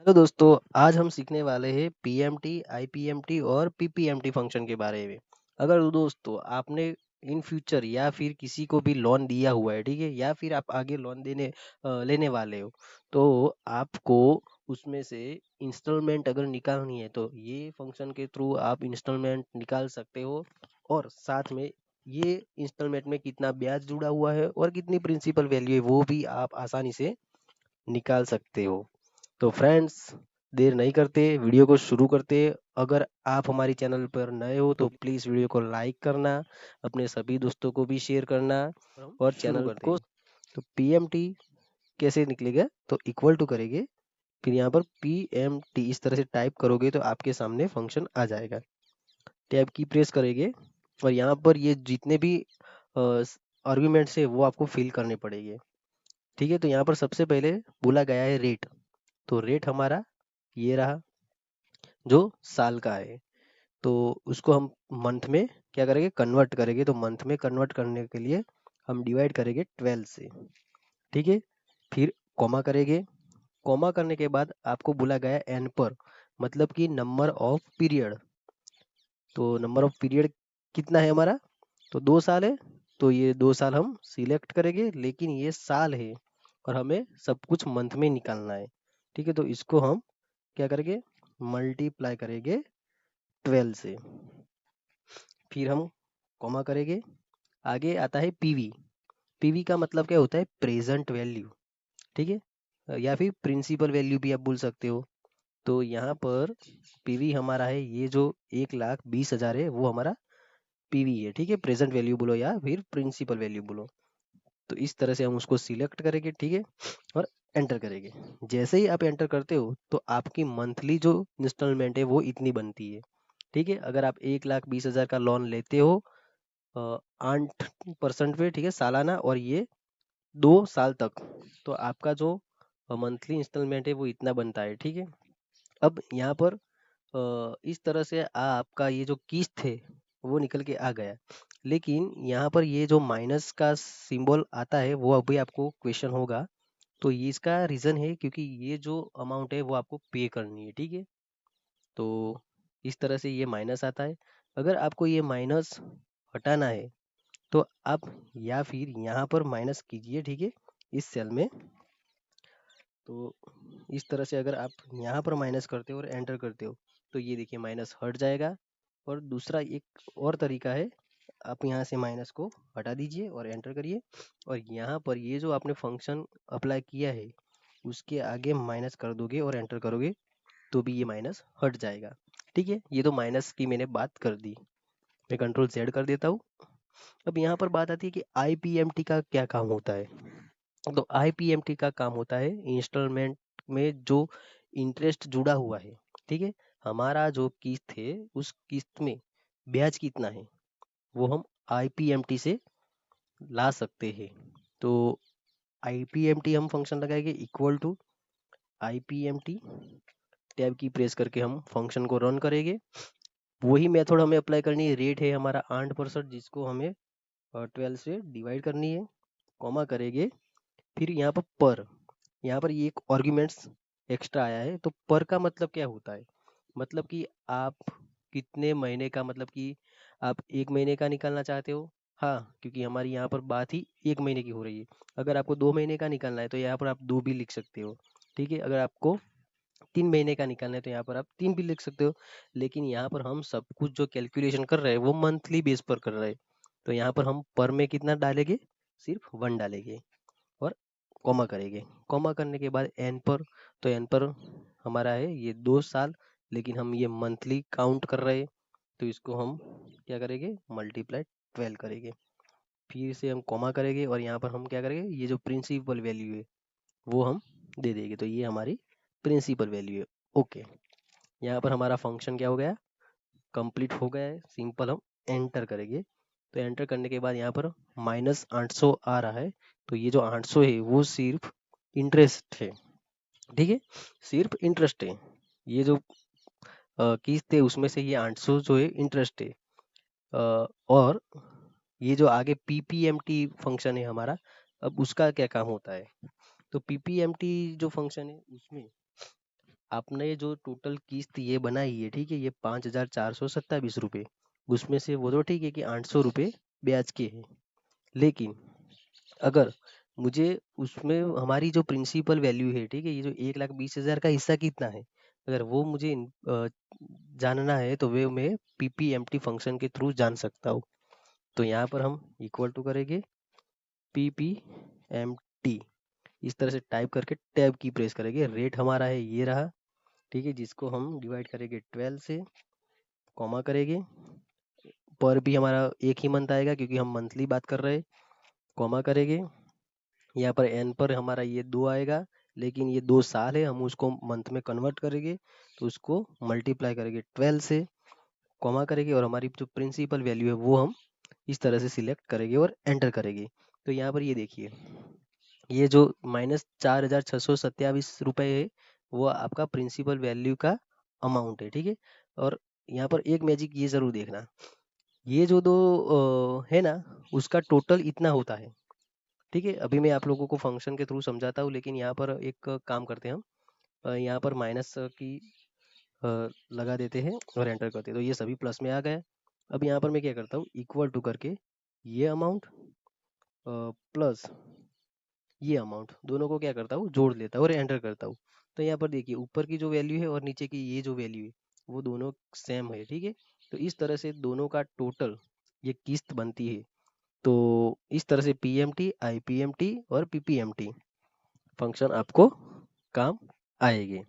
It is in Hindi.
तो दोस्तों आज हम सीखने वाले हैं पीएमटी, आईपीएमटी और पीपीएमटी फंक्शन के बारे में। अगर दोस्तों आपने इन फ्यूचर या फिर किसी को भी लोन दिया हुआ है, ठीक है, या फिर आप आगे लोन लेने वाले हो, तो आपको उसमें से इंस्टॉलमेंट अगर निकालनी है तो ये फंक्शन के थ्रू आप इंस्टॉलमेंट निकाल सकते हो। और साथ में ये इंस्टॉलमेंट में कितना ब्याज जुड़ा हुआ है और कितनी प्रिंसिपल वैल्यू है वो भी आप आसानी से निकाल सकते हो। तो फ्रेंड्स, देर नहीं करते, वीडियो को शुरू करते। अगर आप हमारी चैनल पर नए हो तो प्लीज़ वीडियो को लाइक करना, अपने सभी दोस्तों को भी शेयर करना और चैनल को। तो पीएमटी कैसे निकलेगा, तो इक्वल टू करेंगे, फिर यहाँ पर पीएमटी इस तरह से टाइप करोगे तो आपके सामने फंक्शन आ जाएगा। टैब की प्रेस करेंगे और यहाँ पर ये जितने भी आर्ग्यूमेंट्स है वो आपको फिल करने पड़ेंगे। ठीक है, तो यहाँ पर सबसे पहले बोला गया है रेट। तो रेट हमारा ये रहा जो साल का है। तो उसको हम मंथ में क्या करेंगे, कन्वर्ट करेंगे। तो मंथ में कन्वर्ट करने के लिए हम डिवाइड करेंगे 12 से। ठीक है, फिर कॉमा करेंगे। कॉमा करने के बाद आपको बोला गया एन पर, मतलब कि नंबर ऑफ पीरियड। तो नंबर ऑफ पीरियड कितना है हमारा, तो 2 साल है। तो ये 2 साल हम सिलेक्ट करेंगे, लेकिन ये साल है और हमें सब कुछ मंथ में निकालना है। ठीक है, तो इसको हम क्या करेंगे, मल्टीप्लाई करेंगे 12 से। फिर हम कॉमा करेंगे। आगे आता है पीवी। पीवी का मतलब क्या होता है, प्रेजेंट वैल्यू। ठीक है, या फिर प्रिंसिपल वैल्यू भी आप बोल सकते हो। तो यहाँ पर पीवी हमारा है, ये जो 1,20,000 है वो हमारा पीवी है। ठीक है, प्रेजेंट वैल्यू बोलो या फिर प्रिंसिपल वैल्यू बोलो। तो इस तरह से हम उसको सिलेक्ट करेंगे। ठीक है, और एंटर करेंगे। जैसे ही आप एंटर करते हो तो आपकी मंथली जो इंस्टॉलमेंट है वो इतनी बनती है। ठीक है, अगर आप 1,20,000 का लोन लेते हो 8% पे, ठीक है, सालाना, और ये 2 साल तक, तो आपका जो मंथली इंस्टॉलमेंट है वो इतना बनता है। ठीक है, अब यहाँ पर इस तरह से आपका ये जो किस्त है वो निकल के आ गया। लेकिन यहाँ पर ये जो माइनस का सिंबल आता है वो अभी आपको क्वेश्चन होगा। तो ये इसका रीज़न है क्योंकि ये जो अमाउंट है वो आपको पे करनी है। ठीक है, तो इस तरह से ये माइनस आता है। अगर आपको ये माइनस हटाना है तो आप या फिर यहाँ पर माइनस कीजिए। ठीक है, इस सेल में। तो इस तरह से अगर आप यहाँ पर माइनस करते हो और एंटर करते हो तो ये देखिए माइनस हट जाएगा। और दूसरा एक और तरीका है, आप यहाँ से माइनस को हटा दीजिए और एंटर करिए, और यहाँ पर ये जो आपने फंक्शन अप्लाई किया है उसके आगे माइनस कर दोगे और एंटर करोगे तो भी ये माइनस हट जाएगा। ठीक है, ये तो माइनस की मैंने बात कर दी। मैं कंट्रोल जेड कर देता हूँ। अब यहाँ पर बात आती है कि आईपीएमटी का क्या काम होता है। तो आईपीएमटी का काम होता है इंस्टॉलमेंट में जो इंटरेस्ट जुड़ा हुआ है। ठीक है, हमारा जो किस्त है उस किस्त में ब्याज कितना है वो हम आईपीएमटी से ला सकते हैं। तो आईपीएमटी हम फंक्शन लगाएंगे इक्वल टू आईपीएमटी। टैब की प्रेस करके हम फंक्शन को रन करेंगे। वही मेथड हमें अप्लाई करनी है। रेट है हमारा 8% जिसको हमें 12 से डिवाइड करनी है। कॉमा करेंगे, फिर यहाँ पर यहाँ पर ये एक आर्ग्यूमेंट्स एक्स्ट्रा आया है। तो पर का मतलब क्या होता है, मतलब कि आप कितने महीने का, मतलब कि आप 1 महीने का निकालना चाहते हो। हाँ, क्योंकि हमारी यहाँ पर बात ही 1 महीने की हो रही है। अगर आपको 2 महीने का निकालना है तो यहाँ पर आप 2 भी लिख सकते हो। ठीक है, अगर आपको 3 महीने का निकालना है तो यहाँ पर आप 3 भी लिख सकते हो। लेकिन यहाँ पर हम सब कुछ जो कैलकुलेशन कर रहे हैं वो मंथली बेस पर कर रहे हैं। तो यहाँ पर हम पर में कितना डालेंगे, सिर्फ 1 डालेंगे और कॉमा करेंगे। कॉमा करने के बाद एन पर, तो एन पर हमारा है ये 2 साल, लेकिन हम ये मंथली काउंट कर रहे हैं। तो इसको हम क्या करेंगे, मल्टीप्लाई 12 करेंगे। फिर से हम कॉमा करेंगे और यहाँ पर हम क्या करेंगे, ये जो प्रिंसिपल वैल्यू है वो हम दे देंगे। तो ये हमारी प्रिंसिपल वैल्यू है। ओके, यहाँ पर हमारा फंक्शन क्या हो गया, कंप्लीट हो गया है। सिंपल हम एंटर करेंगे। तो एंटर करने के बाद यहाँ पर -800 आ रहा है। तो ये जो 800 है वो सिर्फ इंटरेस्ट है। ठीक है, सिर्फ इंटरेस्ट है। ये जो किस्त है उसमें से ये 800 जो है इंटरेस्ट है। और ये जो आगे पीपीएमटी फंक्शन है हमारा, अब उसका क्या काम होता है। तो पीपीएमटी जो फंक्शन है उसमें आपने जो टोटल किस्त ये बनाई है, ठीक है, ये 5,427 रुपये, उसमें से वो तो ठीक है कि 800 रुपये ब्याज के हैं, लेकिन अगर मुझे उसमें हमारी जो प्रिंसिपल वैल्यू है, ठीक है, ये जो 1,20,000 का हिस्सा कितना है, अगर वो मुझे जानना है तो वे मैं पीपीएमटी फंक्शन के थ्रू जान सकता हूँ। तो यहाँ पर हम इक्वल टू करेंगे पीपीएमटी, इस तरह से टाइप करके टैब की प्रेस करेंगे। रेट हमारा है ये रहा, ठीक है, जिसको हम डिवाइड करेंगे 12 से, कॉमा करेंगे, पर भी हमारा एक ही मंथ आएगा क्योंकि हम मंथली बात कर रहे हैं, कॉमा करेंगे। यहाँ पर एन पर हमारा ये 2 आएगा, लेकिन ये 2 साल है, हम उसको मंथ में कन्वर्ट करेंगे, तो उसको मल्टीप्लाई करेंगे 12 से, कॉमा करेंगे, और हमारी जो प्रिंसिपल वैल्यू है वो हम इस तरह से सिलेक्ट करेंगे और एंटर करेंगे। तो यहाँ पर ये देखिए, ये जो -4,627 रुपये है, वो आपका प्रिंसिपल वैल्यू का अमाउंट है, ठीक है। और यहाँ पर एक मैजिक ये ज़रूर देखना, ये जो दो है ना, उसका टोटल इतना होता है, ठीक है। अभी मैं आप लोगों को फंक्शन के थ्रू समझाता हूँ, लेकिन यहाँ पर एक काम करते हैं हम, यहाँ पर माइनस की लगा देते हैं और एंटर करते हैं, तो ये सभी प्लस में आ गए। अब यहाँ पर मैं क्या करता हूँ, इक्वल टू करके ये अमाउंट प्लस ये अमाउंट, दोनों को क्या करता हूँ, जोड़ लेता हूँ और एंटर करता हूँ। तो यहाँ पर देखिए, ऊपर की जो वैल्यू है और नीचे की ये जो वैल्यू है, वो दोनों सेम है, ठीक है। तो इस तरह से दोनों का टोटल ये किस्त बनती है। तो इस तरह से पीएमटी, आईपीएमटी और पीपीएमटी फंक्शन आपको काम आएंगे।